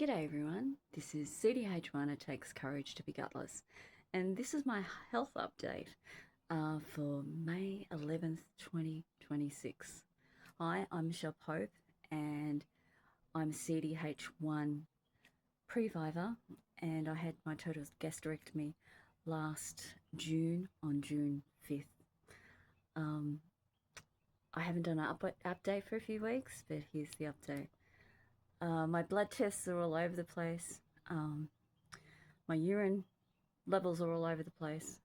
G'day everyone, this is CDH1, It Takes Courage to be Gutless, and this is my health update for May 11th, 2026. Hi, I'm Michelle Pope and I'm CDH1 Previver, and I had my total gastrectomy last June, on June 5th. I haven't done an update for a few weeks, but here's the update. My blood tests are all over the place. My urine levels are all over the place.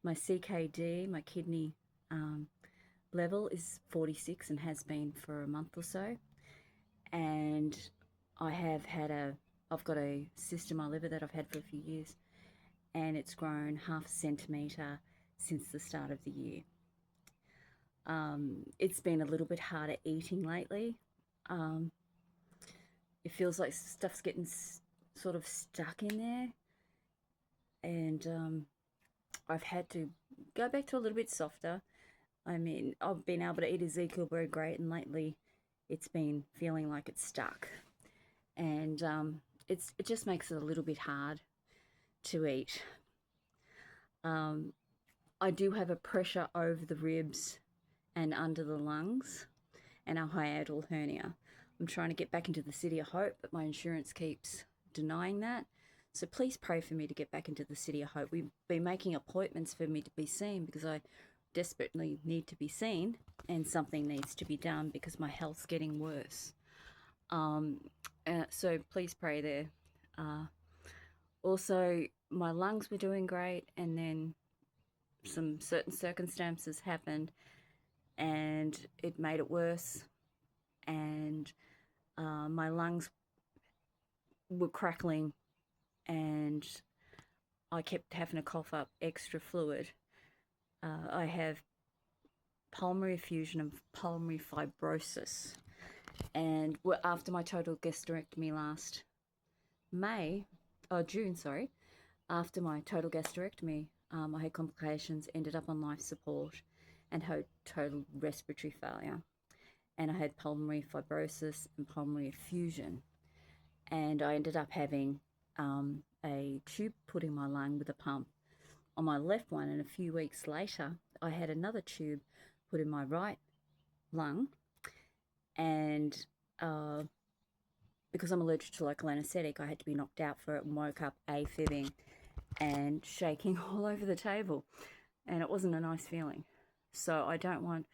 My CKD, my kidney level, is 46 and has been for a month or so. And I've got a cyst in my liver that I've had for a few years, and it's grown half a centimetre since the start of the year. It's been a little bit harder eating lately. It feels like stuff's getting sort of stuck in there, and I've had to go back to a little bit softer. I mean, I've been able to eat Ezekiel bread great, and lately it's been feeling like it's stuck, and it just makes it a little bit hard to eat. I do have a pressure over the ribs and under the lungs, and a hiatal hernia. I'm trying to get back into the City of Hope, but my insurance keeps denying that. So please pray for me to get back into the City of Hope. We've been making appointments for me to be seen because I desperately need to be seen, and something needs to be done because my health's getting worse. So please pray there. Also, my lungs were doing great, and then some certain circumstances happened and it made it worse, and my lungs were crackling, and I kept having to cough up extra fluid. I have pulmonary effusion and pulmonary fibrosis, and after my total gastrectomy last June, after my total gastrectomy, I had complications, ended up on life support, and had total respiratory failure. And I had pulmonary fibrosis and pulmonary effusion. And I ended up having a tube put in my lung with a pump on my left one. And a few weeks later, I had another tube put in my right lung. And because I'm allergic to local anaesthetic, I had to be knocked out for it and woke up AFibing and shaking all over the table. And it wasn't a nice feeling. So I don't want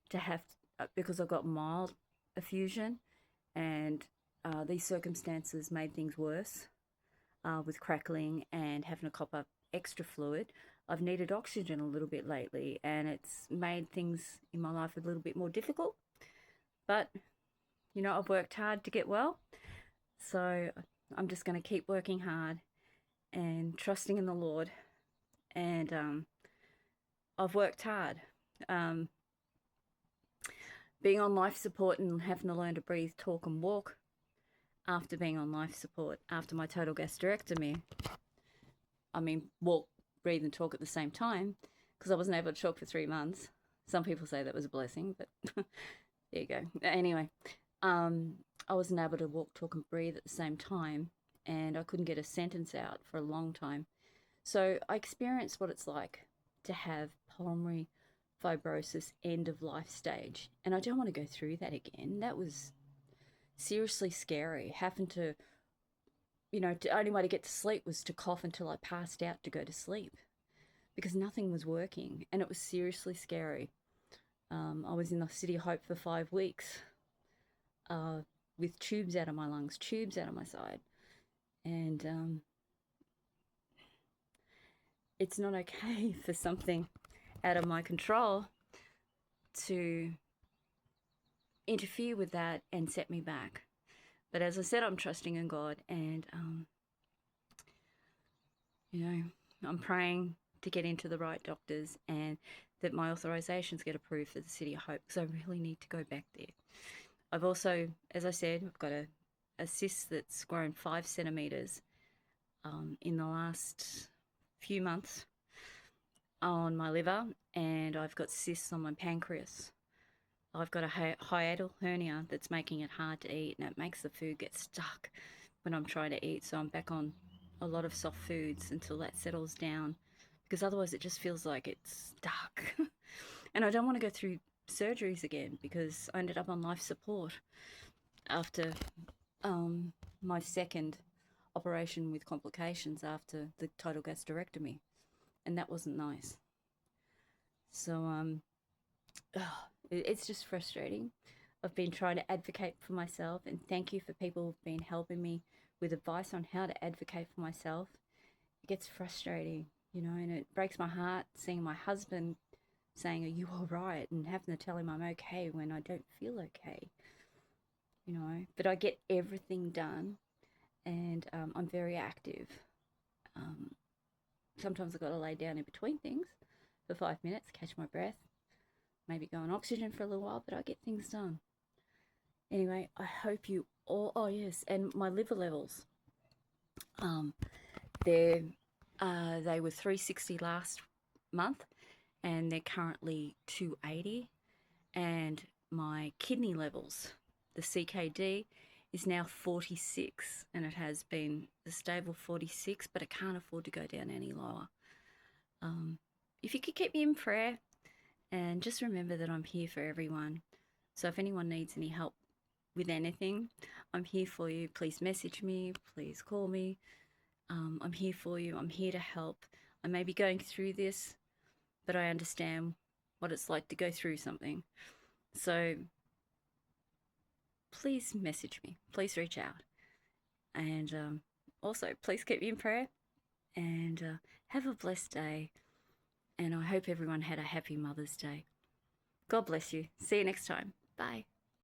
to have to, because I've got mild effusion, and these circumstances made things worse with crackling and having to cop up extra fluid. I've needed oxygen a little bit lately, and it's made things in my life a little bit more difficult. But, you know, I've worked hard to get well, so I'm just going to keep working hard and trusting in the Lord. And I've worked hard. Being on life support and having to learn to breathe, talk and walk after being on life support, after my total gastrectomy, walk, breathe and talk at the same time, because I wasn't able to talk for 3 months. Some people say that was a blessing, but there you go. Anyway, I wasn't able to walk, talk and breathe at the same time, and I couldn't get a sentence out for a long time. So I experienced what it's like to have pulmonary fibrosis end of life stage, and I don't want to go through that again. That was seriously scary. Having to, the only way to get to sleep was to cough until I passed out to go to sleep, because nothing was working, and it was seriously scary. I was in the City of Hope for 5 weeks with tubes out of my lungs, tubes out of my side, and it's not okay for something out of my control to interfere with that and set me back. But as I said, I'm trusting in God, and I'm praying to get into the right doctors and that my authorizations get approved for the City of Hope, because I really need to go back there. I've also, as I said, I've got a cyst that's grown 5 centimeters in the last few months on my liver, and I've got cysts on my pancreas. I've got a hiatal hernia that's making it hard to eat, and it makes the food get stuck when I'm trying to eat. So I'm back on a lot of soft foods until that settles down, because otherwise it just feels like it's stuck. And I don't want to go through surgeries again, because I ended up on life support after my second operation with complications after the total gastrectomy, and that wasn't nice. So it's just frustrating. I've been trying to advocate for myself, and thank you for people who've been helping me with advice on how to advocate for myself. It gets frustrating, you know, and it breaks my heart seeing my husband saying, "Are you all right?" and having to tell him I'm okay when I don't feel okay, you know. But I get everything done, and I'm very active. Um, Sometimes I've got to lay down in between things for 5 minutes, catch my breath, maybe go on oxygen for a little while, but I get things done. Anyway, I hope you all. Oh yes, and my liver levels. Um, they they were 360 last month, and they're currently 280. And my kidney levels, the CKD, is now 46, and it has been a stable 46, but I can't afford to go down any lower. If you could keep me in prayer, and just remember that I'm here for everyone. So if anyone needs any help with anything, I'm here for you. Please message me, please call me. I'm here for you. I'm here to help. I may be going through this, but I understand what it's like to go through something. So please message me. Please reach out. And also, please keep me in prayer. And have a blessed day. And I hope everyone had a happy Mother's Day. God bless you. See you next time. Bye.